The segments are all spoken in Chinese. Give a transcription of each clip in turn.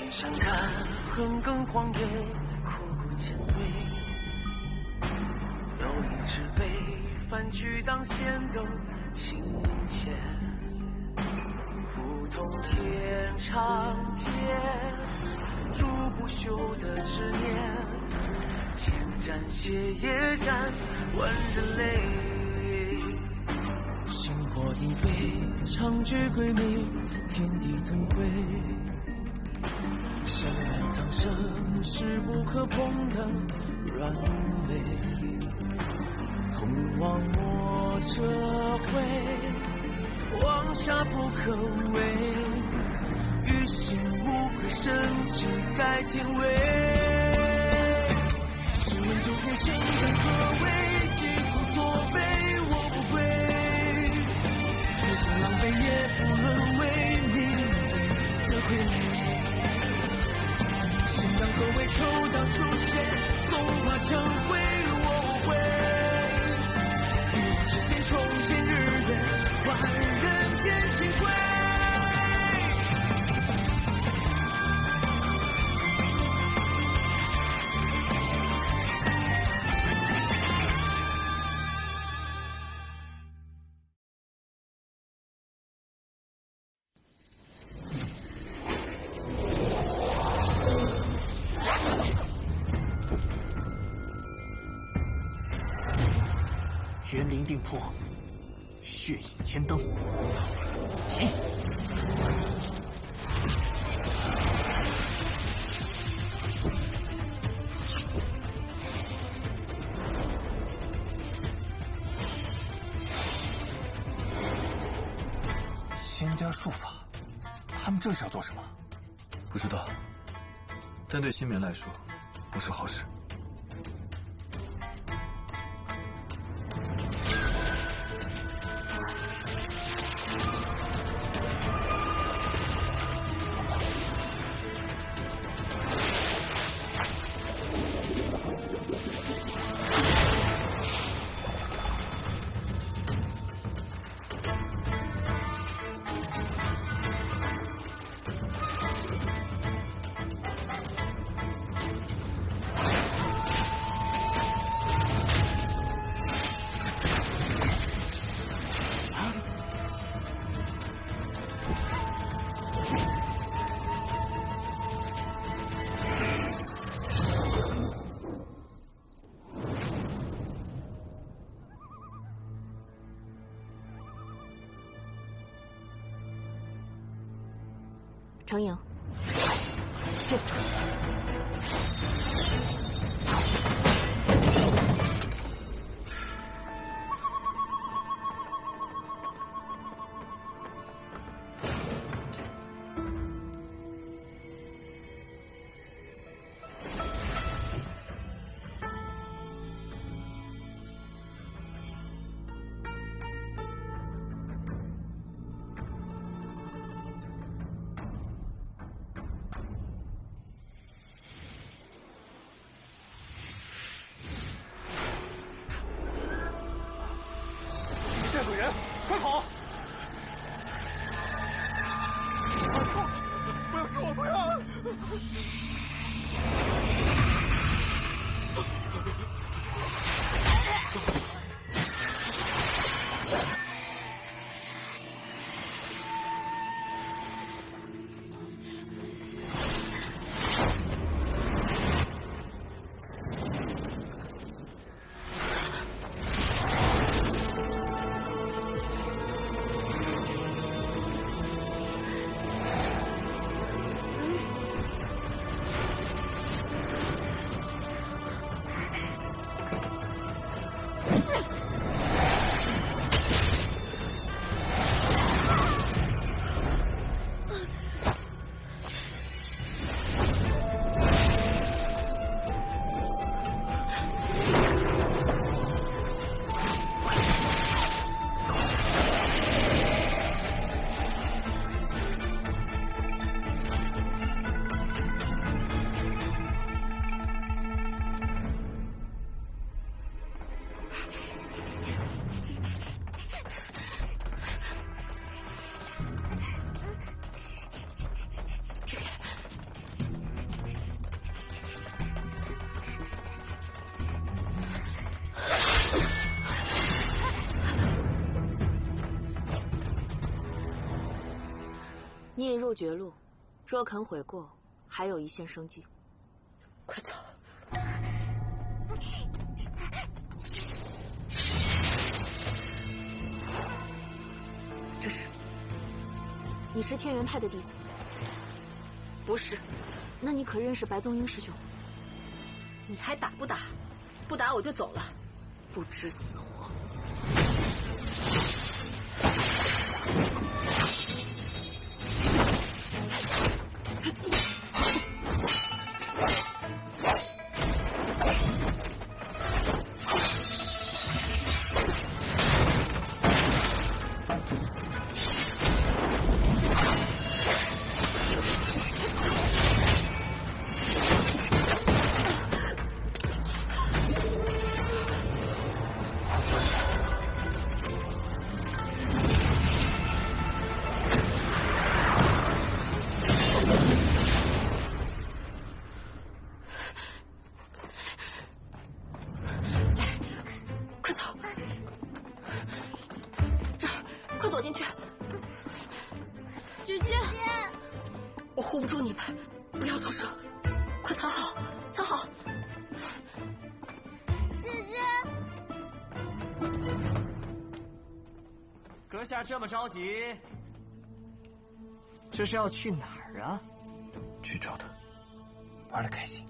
山看横亘荒野，苦苦前对。有一只被反去当先斗情切，普通天长街，筑不朽的执念，千战血也战，万人泪。星火低飞，长举归命，天地同辉。山峦苍生，势不可碰的软肋，同往莫折回，往下不可为。于心无愧，深情改天位。试问九天生根何为？疾风作悲，我不归。此生狼狈也不沦为命运的傀儡。心当何为？抽刀书写，纵马相会，我无悔。欲往实现，重现日月，换人间心灰。园林定破，血影千灯，起！仙家术法，他们这是要做什么？不知道，但对新民来说，不是好事。程颖，去。这个人，快跑！不要说我，不要！你已入绝路，若肯悔过，还有一线生机。快走！这是？你是天元派的弟子？不是。那你可认识白宗英师兄？你还打不打？不打我就走了。不知死活！护不住你们，不要出声，快藏好，藏好。姐姐，阁下这么着急，这是要去哪儿啊？去找他，玩得开心。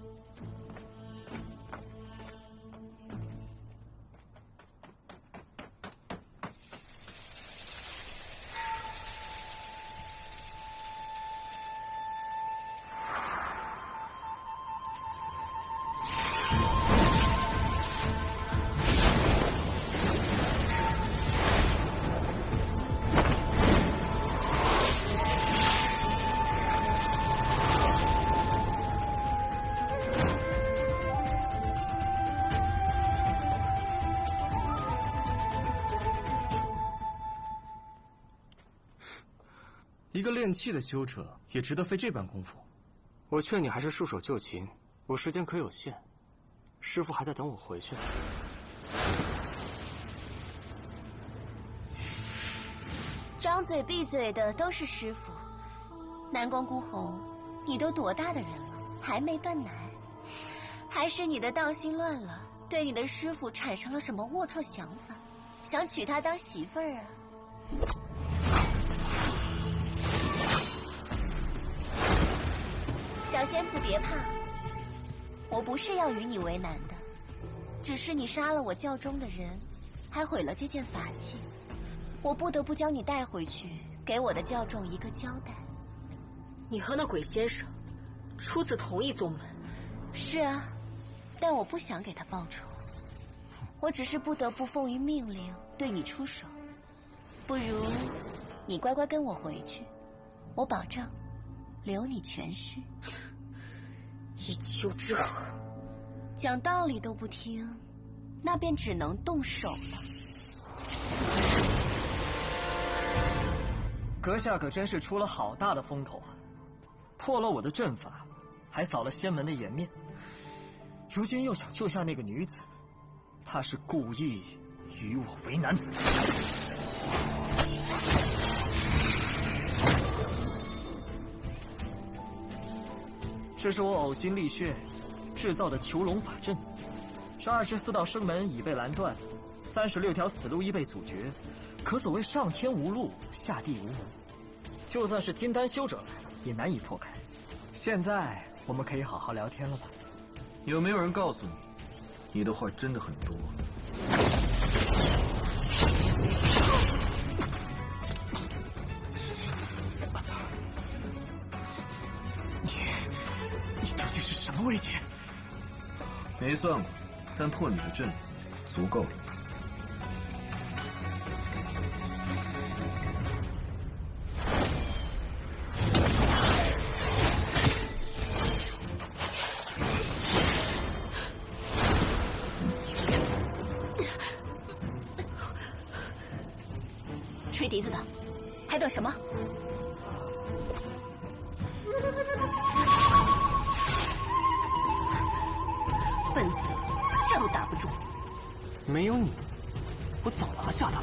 一个练气的修者也值得费这般功夫。我劝你还是束手就擒，我时间可有限，师父还在等我回去。张嘴闭嘴的都是师傅。南宫孤鸿，你都多大的人了，还没断奶？还是你的道心乱了，对你的师傅产生了什么龌龊想法，想娶她当媳妇儿啊？小仙子别怕，我不是要与你为难的，只是你杀了我教中的人，还毁了这件法器，我不得不将你带回去，给我的教众一个交代。你和那鬼先生出自同一宗门。是啊，但我不想给他报仇，我只是不得不奉于命令对你出手。不如你乖乖跟我回去，我保证留你全尸。一丘之貉，讲道理都不听，那便只能动手了。阁下可真是出了好大的风头啊！破了我的阵法，还扫了仙门的颜面，如今又想救下那个女子，怕是故意与我为难。这是我呕心沥血制造的囚笼法阵，这24道生门已被拦断，36条死路亦被阻绝，可所谓上天无路，下地无门。就算是金丹修者来了，也难以破开。现在我们可以好好聊天了吧？有没有人告诉你，你的话真的很多？你究竟是什么位阶？没算过，但破你的阵足够了。吹笛子的，还等什么？笨死了，这都打不住。没有你，我早拿下他。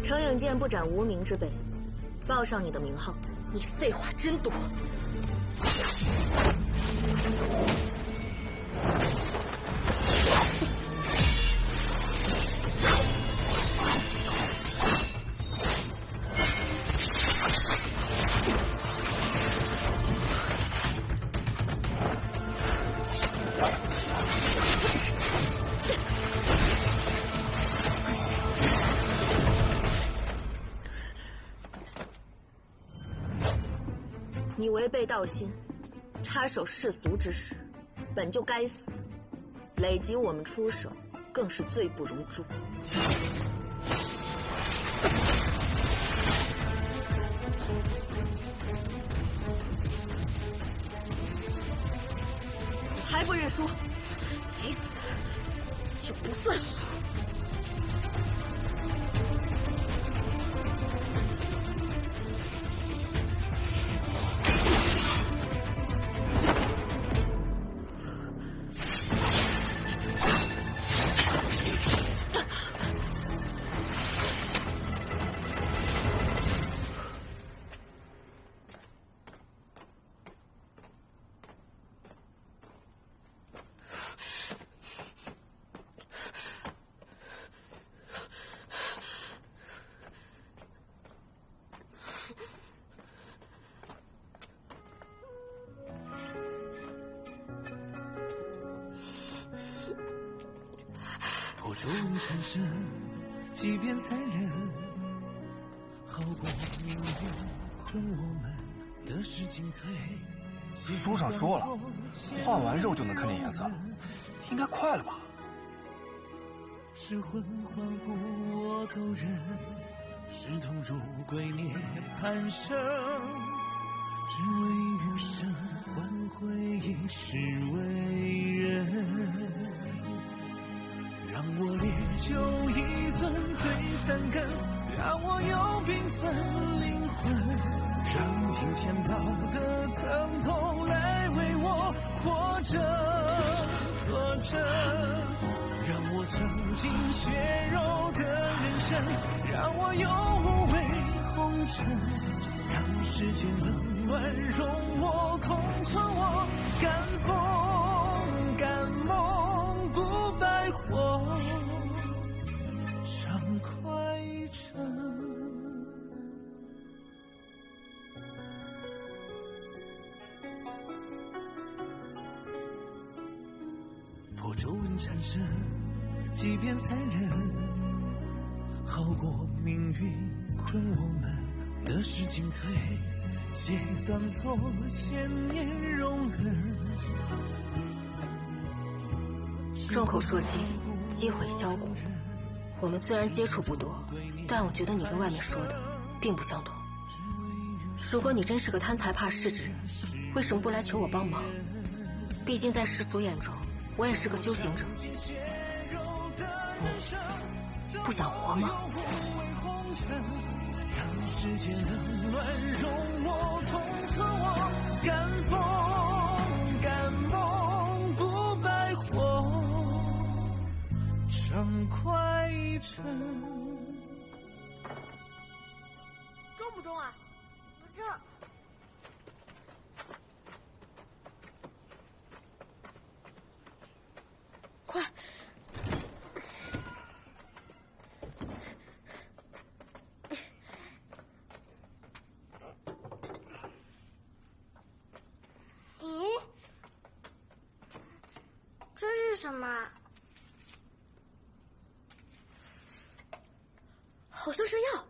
程影剑不斩无名之辈，报上你的名号。你废话真多。你违背道心，插手世俗之事，本就该死，累及我们出手，更是罪不容诛。还不认输？没死就不算数。破皱纹缠身，即便残忍，好过命运困我们的是进退。书上说了，画完肉就能看见颜色了，应该快了吧？是魂换骨我都忍，是痛入归涅槃生，只为余生换回一世为人。让我烈酒一樽醉三更，让我有缤纷灵魂，让金钱豹的疼痛来为我活着作证，让我尝尽血肉的人生，让我有无畏红尘，让世间冷暖容我同存我敢风敢梦不败火畅快成。破皱纹缠身，即便残忍，好过命运困我们的是进退，皆当作千年容忍。众口铄金，积毁销骨。我们虽然接触不多，但我觉得你跟外面说的并不相同。如果你真是个贪财怕势之人，为什么不来求我帮忙？毕竟在世俗眼中，我也是个修行者。你不想活吗？让世间冷暖容我同存我敢风敢梦不败火畅快成。中不中啊？不中。快！咦，这是什么？好像是药。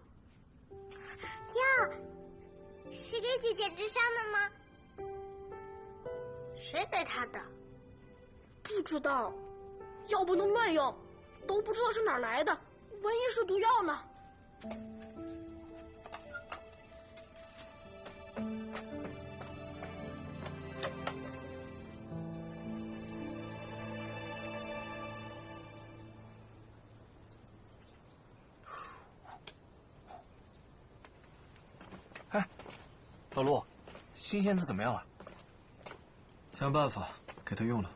药是给姐姐治伤的吗？谁给她的？不知道，药不能乱用，都不知道是哪儿来的，万一是毒药呢？老陆，新仙子怎么样了？想办法给他用了。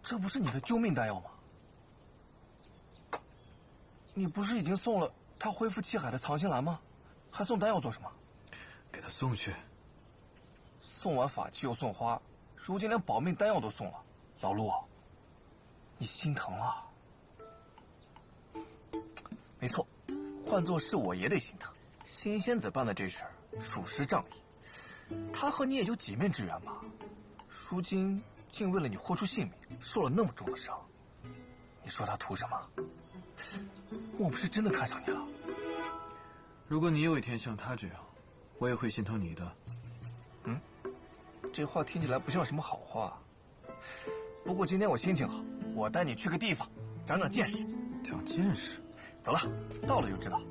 这不是你的救命丹药吗？你不是已经送了他恢复气海的藏心兰吗？还送丹药做什么？给他送去。送完法器又送花，如今连保命丹药都送了。老陆，你心疼了。没错，换做是我也得心疼。新仙子办的这事儿属实仗义，他和你也就几面之缘吧，如今竟为了你豁出性命，受了那么重的伤，你说他图什么？莫不是真的看上你了？如果你有一天像他这样，我也会心疼你的。这话听起来不像什么好话。不过今天我心情好，我带你去个地方，长长见识。长见识？走了，到了就知道。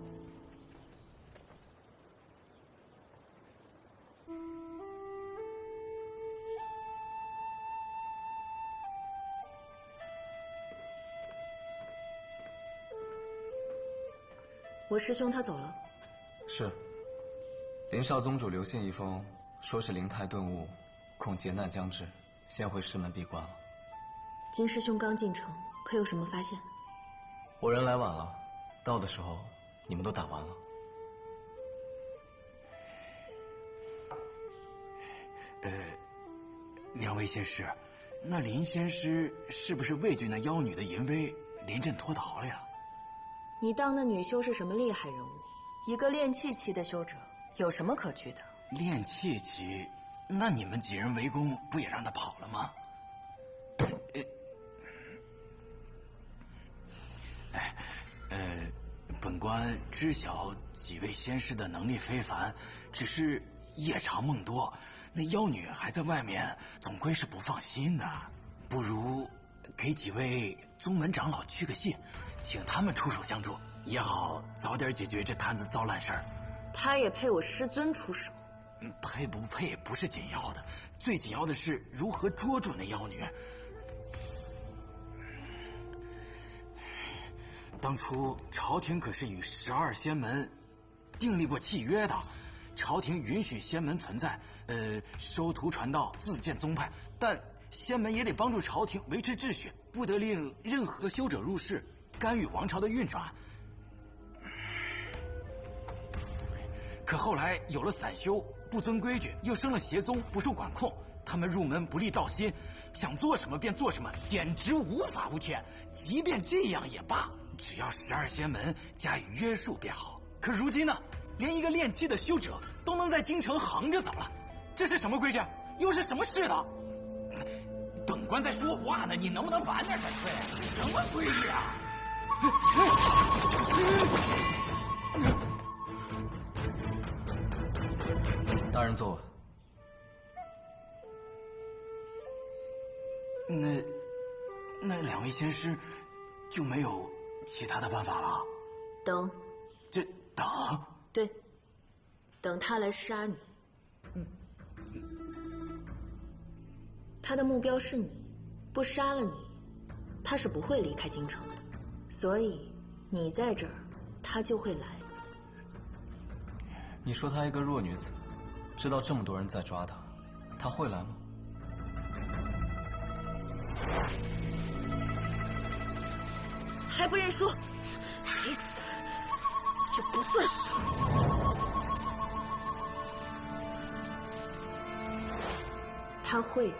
我师兄他走了。是。林少宗主留信一封，说是灵台顿悟，恐劫难将至，先回师门闭关了。金师兄刚进城，可有什么发现？我人来晚了，到的时候你们都打完了。两位仙师，那林仙师是不是畏惧那妖女的淫威，临阵脱逃了呀？你当那女修是什么厉害人物？一个炼气期的修者，有什么可惧的？炼气期，那你们几人围攻，不也让他跑了吗？本官知晓几位仙师的能力非凡，只是夜长梦多，那妖女还在外面，总归是不放心的。不如给几位宗门长老去个信，请他们出手相助，也好早点解决这摊子糟烂事儿。他也配我师尊出手？配不配不是紧要的，最紧要的是如何捉住那妖女。当初朝廷可是与12仙门订立过契约的，朝廷允许仙门存在，收徒传道，自建宗派，但仙门也得帮助朝廷维持秩序，不得令任何修者入世，干预王朝的运转。可后来有了散修，不遵规矩，又生了邪宗，不受管控，他们入门不立道心，想做什么便做什么，简直无法无天。即便这样也罢，只要12仙门加以约束便好。可如今呢，连一个练气的修者都能在京城横着走了，这是什么规矩？又是什么世道？本官在说话呢，你能不能晚点才退？什么规矩啊？大人坐稳。那两位仙师就没有其他的办法了？等。这等？对，等他来杀你。他的目标是你，不杀了你，他是不会离开京城的。所以你在这儿，他就会来。你说她一个弱女子，知道这么多人在抓她，她会来吗？还不认输？该死，就不算输。他会的，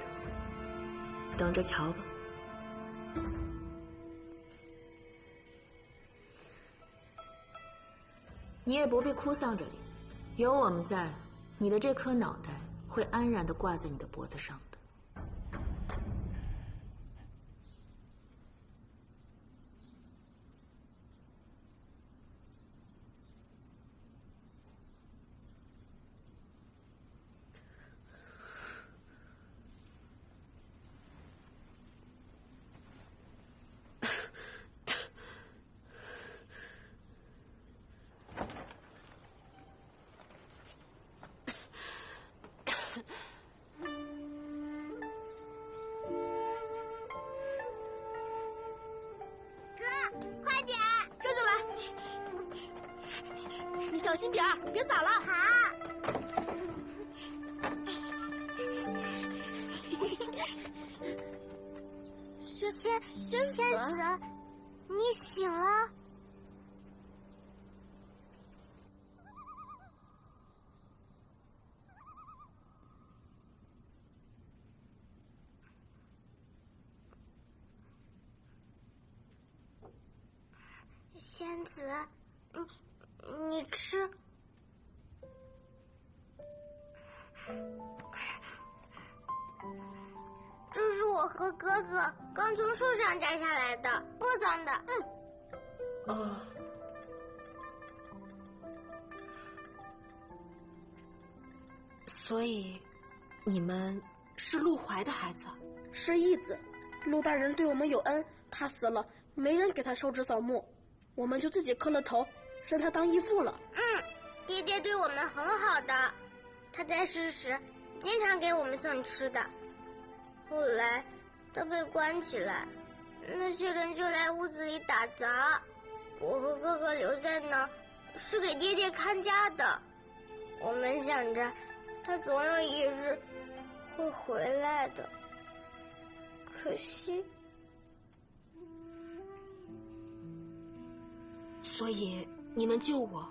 等着瞧吧。你也不必哭丧着脸，有我们在，你的这颗脑袋会安然地挂在你的脖子上的。小心点儿，别洒了。好。仙子，你醒了。仙子，你吃。这是我和哥哥刚从树上摘下来的，不脏的。所以，你们是陆怀的孩子？是义子，陆大人对我们有恩，他死了，没人给他收纸扫墓，我们就自己磕了头，认他当义父了。爹爹对我们很好的，他在世时经常给我们送吃的。后来他被关起来，那些人就来屋子里打杂，我和哥哥留在那儿，是给爹爹看家的。我们想着他总有一日会回来的，可惜。所以你们救我，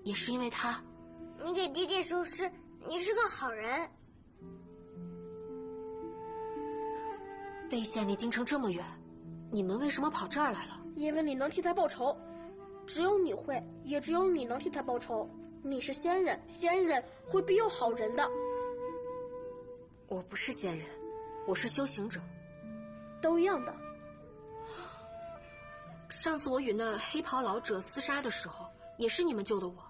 也是因为他。你给爹爹收尸，你是个好人。魏县离京城这么远，你们为什么跑这儿来了？因为你能替他报仇，只有你会，也只有你能替他报仇。你是仙人，仙人会庇佑好人的。我不是仙人，我是修行者。都一样的。上次我与那黑袍老者厮杀的时候，也是你们救的我。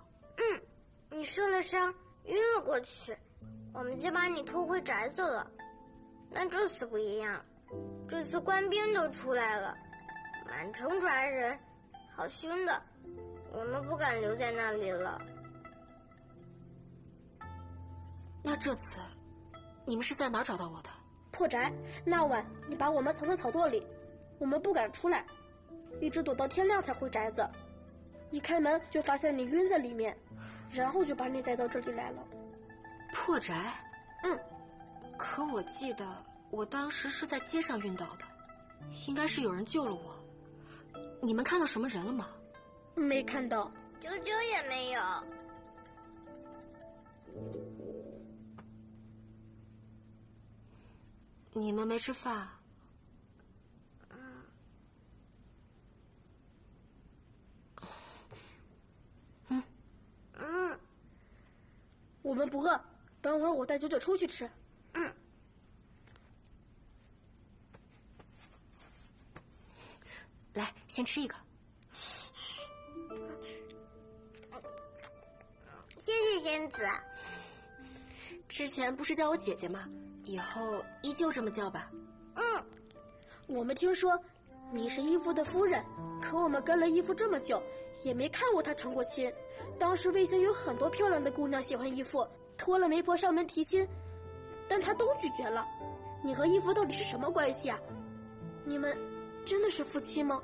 你受了伤，晕了过去，我们就把你拖回宅子了。但这次不一样，这次官兵都出来了，满城抓人，好凶的，我们不敢留在那里了。那这次，你们是在哪儿找到我的？破宅。那晚你把我们藏在草垛里，我们不敢出来，一直躲到天亮才回宅子。一开门就发现你晕在里面，然后就把你带到这里来了。破宅？可我记得我当时是在街上晕倒的，应该是有人救了我。你们看到什么人了吗？没看到。啾啾也没有。你们没吃饭？我们不饿，等会儿我带九九出去吃。来，先吃一个。谢谢仙子。之前不是叫我姐姐吗？以后依旧这么叫吧。我们听说你是义父的夫人，可我们跟了义父这么久，也没看过他成过亲。当时魏县有很多漂亮的姑娘喜欢义父，托了媒婆上门提亲，但他都拒绝了。你和义父到底是什么关系啊？你们真的是夫妻吗？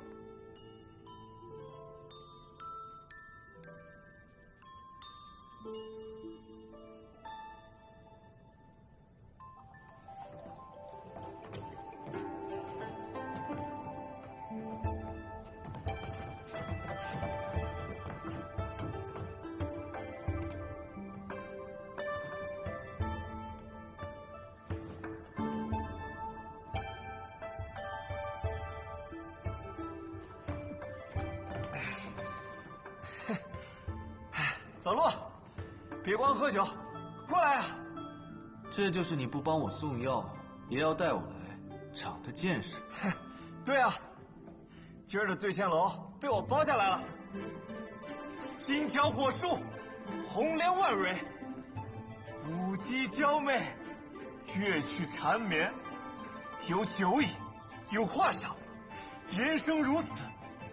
老陆，别光喝酒，过来啊！这就是你不帮我送药，也要带我来，长的见识。对啊，今儿的醉仙楼被我包下来了，新交果树，红莲万蕊，舞姬娇媚，乐曲缠绵，有酒饮，有画赏，人生如此，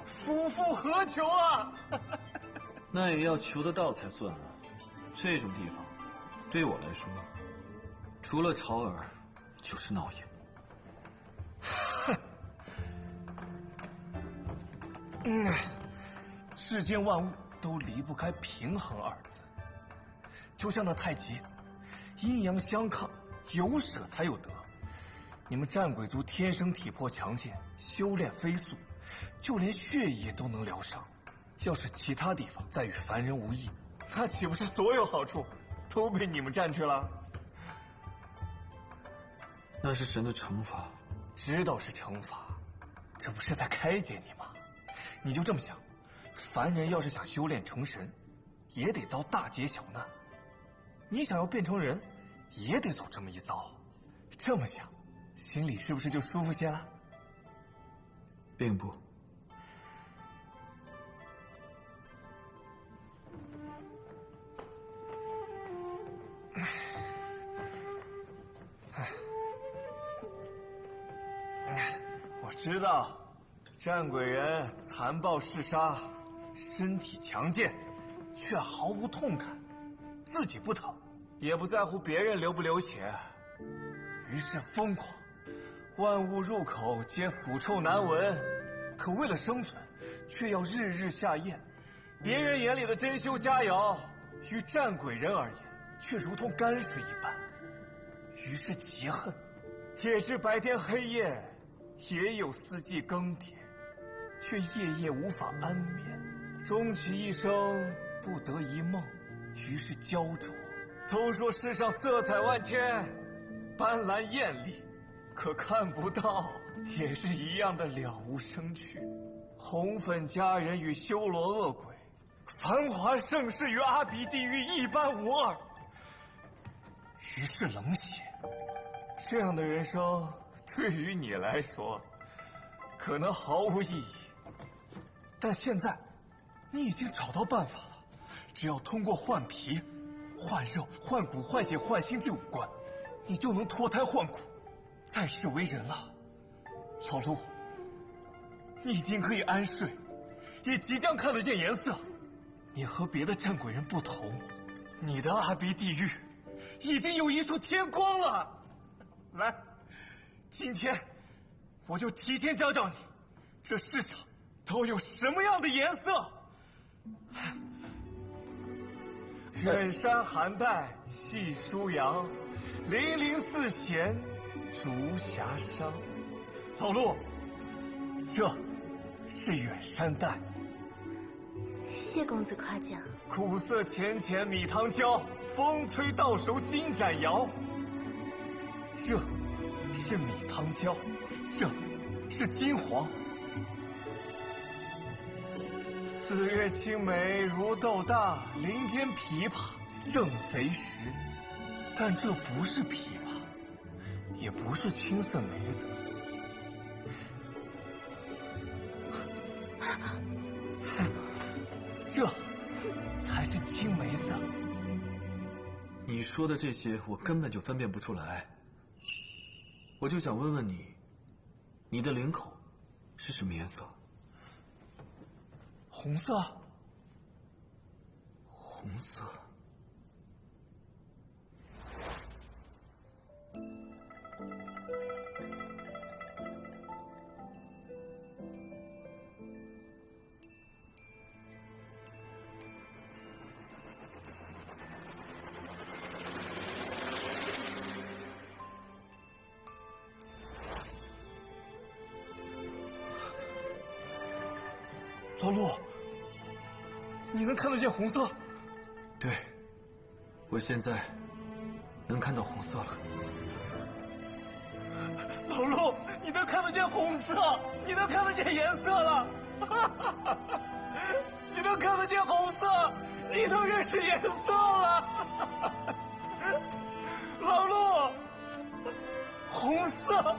夫复何求啊！那也要求得到才算啊！这种地方，对我来说，除了潮儿，就是闹眼。世间万物都离不开平衡二字。就像那太极，阴阳相抗，有舍才有得。你们战鬼族天生体魄强健，修炼飞速，就连血液都能疗伤。要是其他地方再与凡人无异，那岂不是所有好处都被你们占去了？那是神的惩罚。知道是惩罚，这不是在开解你吗？你就这么想，凡人要是想修炼成神，也得遭大劫小难。你想要变成人，也得走这么一遭。这么想，心里是不是就舒服些了？并不。我知道，战鬼人残暴嗜杀，身体强健，却毫无痛感，自己不疼，也不在乎别人流不流血，于是疯狂。万物入口皆腐臭难闻，可为了生存，却要日日下咽。别人眼里的珍馐佳肴，于战鬼人而言，却如同泔水一般。于是极恨，也知白天黑夜，也有四季更迭，却夜夜无法安眠，终其一生不得一梦，于是焦灼。都说世上色彩万千，斑斓艳丽，可看不到，也是一样的了无生趣。红粉佳人与修罗恶鬼，繁华盛世与阿鼻地狱一般无二。于是冷血。这样的人生，对于你来说，可能毫无意义。但现在，你已经找到办法了，只要通过换皮、换肉、换骨、换血、换心这5关，你就能脱胎换骨，再世为人了。老陆，你已经可以安睡，也即将看得见颜色。你和别的战鬼人不同，你的阿鼻地狱已经有一处天光了。来，今天我就提前教教你，这世上都有什么样的颜色。远山寒带细舒扬，粼粼似弦竹霞商。老陆，这是远山带。谢公子夸奖。苦涩浅浅米汤浇，风吹到手金盏摇。这是米汤浇，这是金黄。四月青梅如豆大，林间枇杷正肥时。但这不是枇杷，也不是青色梅子，这才是青梅色。你说的这些我根本就分辨不出来。我就想问问你，你的领口是什么颜色？红色。红色。老陆，你能看得见红色？对，我现在能看到红色了。老陆，你能看得见红色，你能看得见颜色了，你能看得见红色，你能认识颜色了，老陆，红色。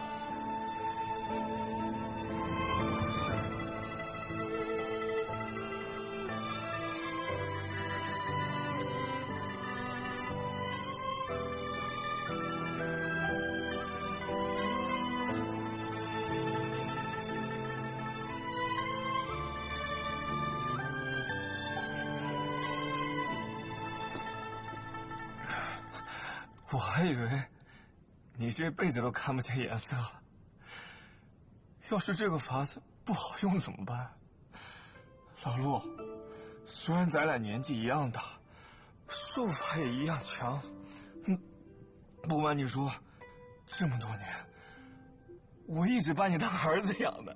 我还以为你这辈子都看不见颜色了。要是这个法子不好用怎么办？老陆，虽然咱俩年纪一样大，术法也一样强，不瞒你说，这么多年，我一直把你当儿子养的。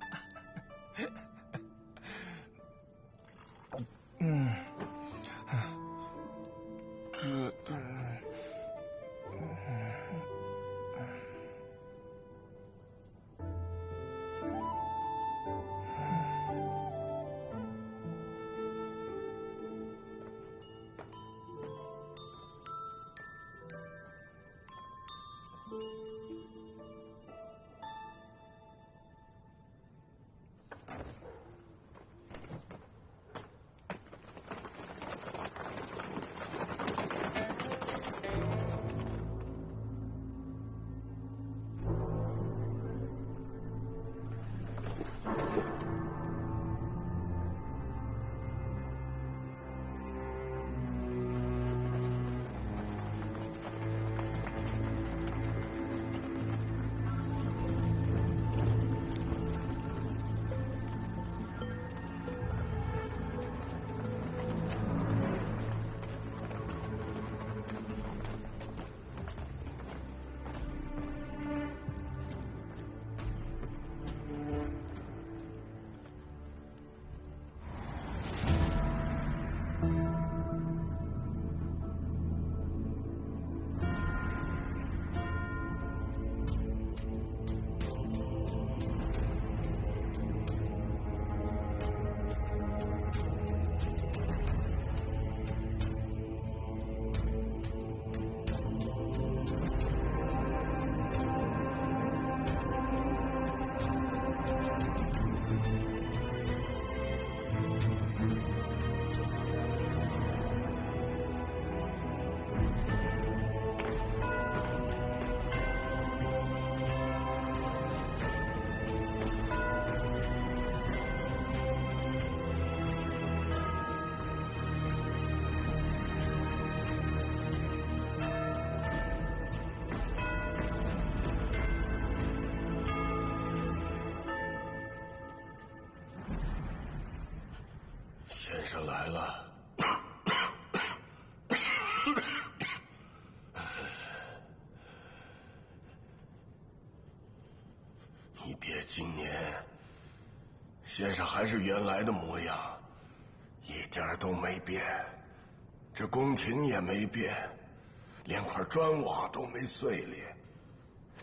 先生来了。你别惊念，先生还是原来的模样，一点都没变。这宫廷也没变，连块砖瓦都没碎裂。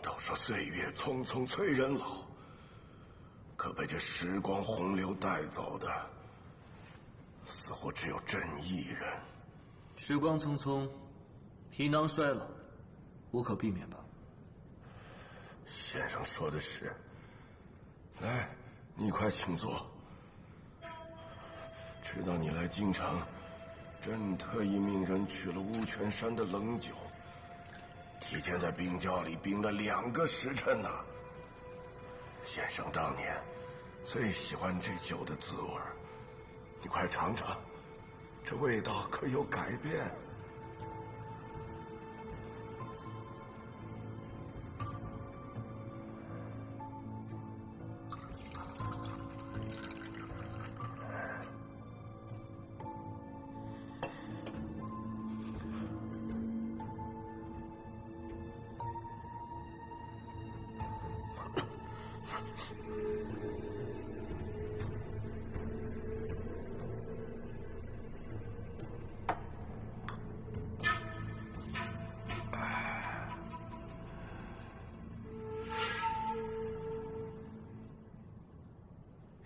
都说岁月匆匆催人老，可被这时光洪流带走的，似乎只有朕一人。时光匆匆，皮囊衰老，无可避免吧？先生说的是。来，你快请坐。知道你来京城，朕特意命人取了乌泉山的冷酒，提前在冰窖里冰了2个时辰呢。先生当年最喜欢这酒的滋味，你快尝尝，这味道可有改变？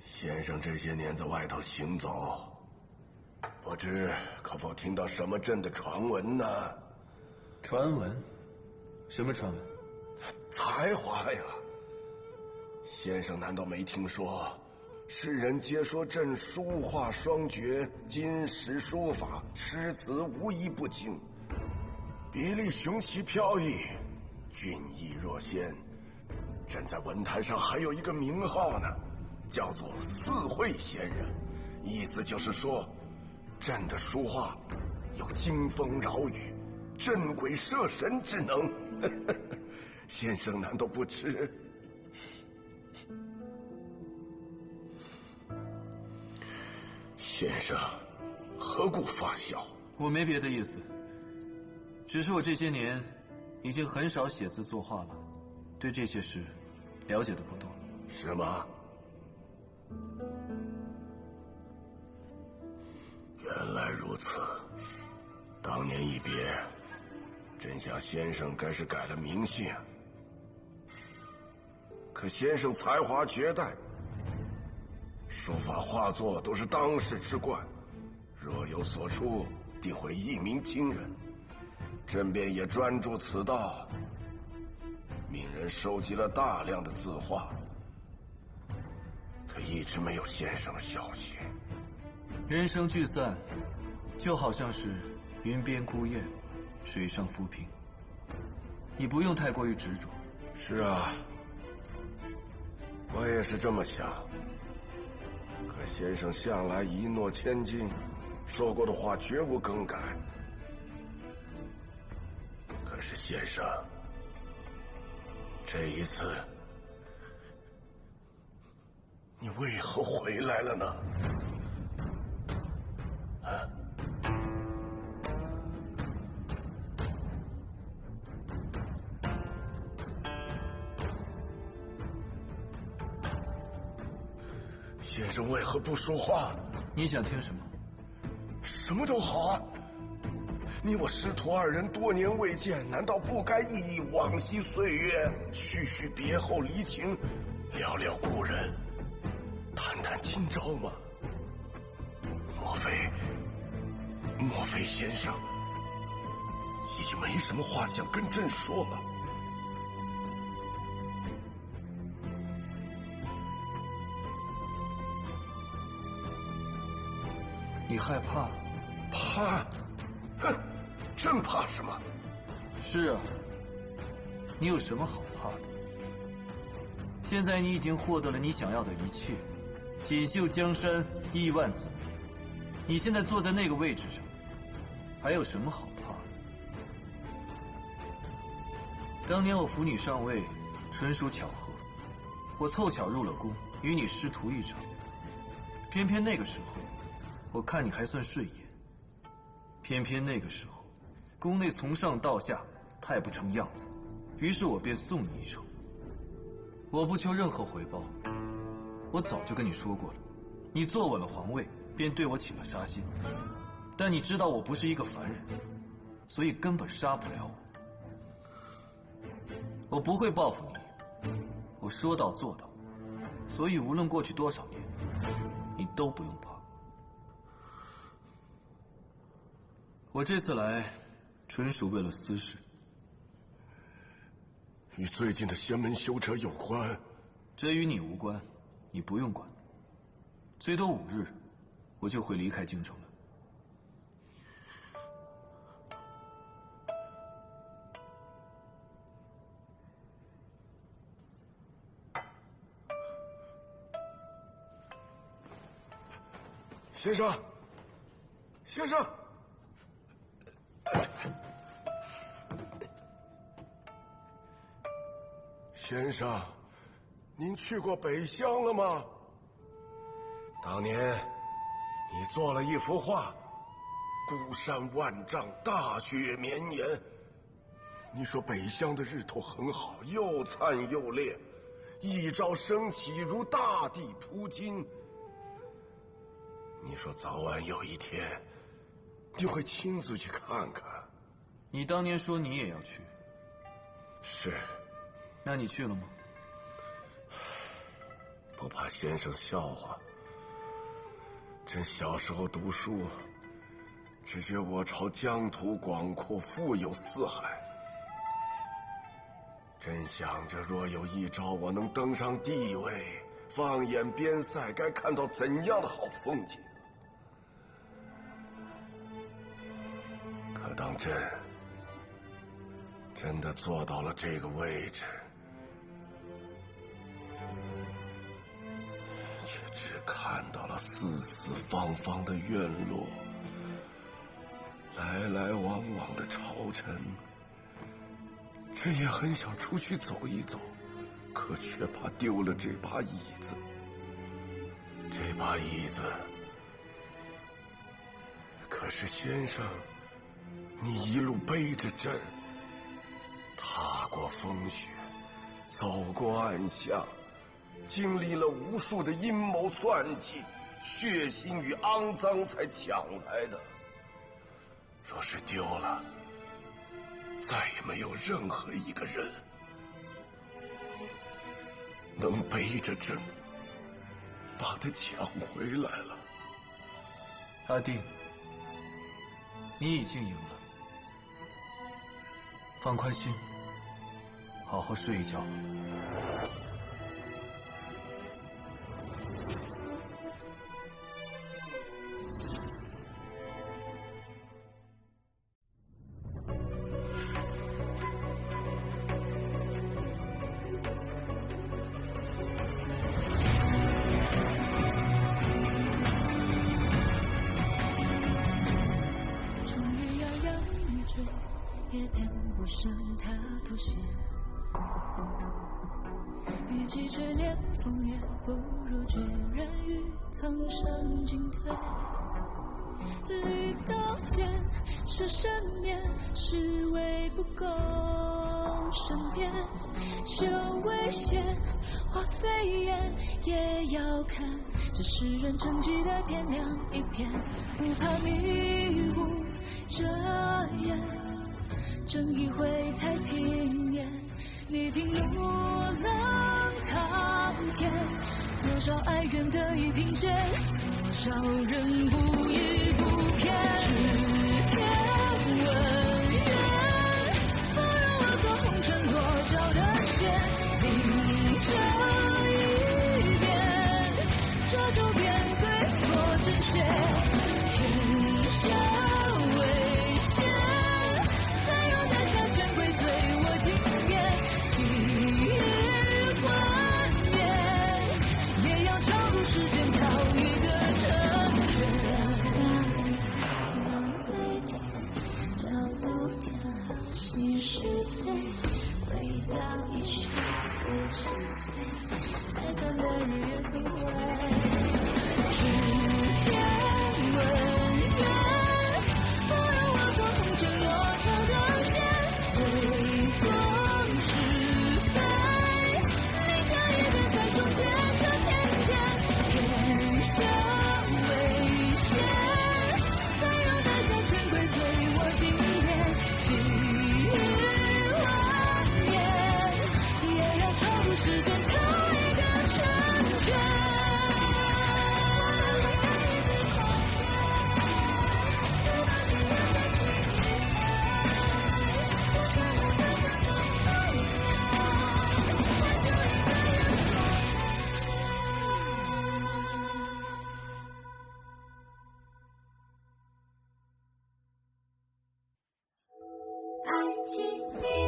先生这些年在外头行走，不知可否听到什么朕的传闻呢？传闻？什么传闻？才华呀！先生难道没听说？世人皆说朕书画双绝，金石书法，诗词无一不精，笔力雄奇飘逸，俊逸若仙。朕在文坛上还有一个名号呢，叫做四会仙人，意思就是说，朕的书画有惊风扰雨、镇鬼摄神之能。先生难道不知？先生何故发笑？我没别的意思，只是我这些年已经很少写字作画了，对这些事了解的不多。是吗？原来如此。当年一别，真想先生该是改了名姓。可先生才华绝代，书法画作都是当世之冠，若有所出，定会一鸣惊人。朕便也专注此道，命人收集了大量的字画，可一直没有先生的消息。人生聚散，就好像是云边孤雁，水上浮萍。你不用太过于执着。是啊，我也是这么想。可先生向来一诺千金，说过的话绝无更改。可是先生，这一次，你为何回来了呢？啊？先生为何不说话？你想听什么？什么都好啊。你我师徒二人多年未见，难道不该忆忆往昔岁月，叙叙别后离情，聊聊故人，谈谈今朝吗？莫非先生已经没什么话想跟朕说了？你害怕？怕？哼，朕怕什么？是啊，你有什么好怕的？现在你已经获得了你想要的一切，锦绣江山，亿万子民。你现在坐在那个位置上，还有什么好怕的？当年我扶你上位，纯属巧合，我凑巧入了宫，与你师徒一场。偏偏那个时候，我看你还算顺眼。偏偏那个时候，宫内从上到下太不成样子，于是我便送你一程。我不求任何回报，我早就跟你说过了，你坐稳了皇位，便对我起了杀心。但你知道我不是一个凡人，所以根本杀不了我。我不会报复你，我说到做到，所以无论过去多少年，你都不用怕。我这次来，纯属为了私事。与最近的仙门修者有关？这与你无关，你不用管。最多5日，我就会离开京城了。先生，先生。先生，您去过北乡了吗？当年你做了一幅画，孤山万丈，大雪绵延。你说北乡的日头很好，又灿又烈，一朝升起如大地铺金。你说早晚有一天，你会亲自去看看。你当年说你也要去。是。那你去了吗？不怕先生笑话。朕小时候读书，只觉我朝疆土广阔，富有四海。朕想着，若有一朝我能登上帝位，放眼边塞，该看到怎样的好风景。可当朕真的坐到了这个位置，却只看到了四四方方的院落，来来往往的朝臣。朕也很想出去走一走，可却怕丢了这把椅子。这把椅子可是先生，你一路背着朕，踏过风雪，走过暗巷，经历了无数的阴谋算计、血腥与肮脏才抢来的。若是丢了，再也没有任何一个人能背着朕把它抢回来了。阿定，你已经赢了，放宽心，好好睡一觉吧。也偏不向他妥协，与其追恋风月，不如决然于苍生进退。绿刀剑是深念，是为不共身边，修为险，化飞烟，也要看这世人沉寂的天亮一片，不怕迷雾遮眼，正义会太平眼，你听怒浪滔天，多少哀怨得以平息，多少人不依不偏，指天问远，不让我做红尘落脚的线，明这一边，这就变对错正邪，天下危险，再有南下权贵随我经验，一日幻灭，也要超入时间讨一个成全。南北天，角度天，心是非，回到一绪不七岁，才算的日月同辉。指天问远，不让我做红尘落脚的线，对错是非，你家一边在中间这偏见，天下危险，再让南下权贵随我经验，一日幻灭，也要超入时间讨一个成全。爱情。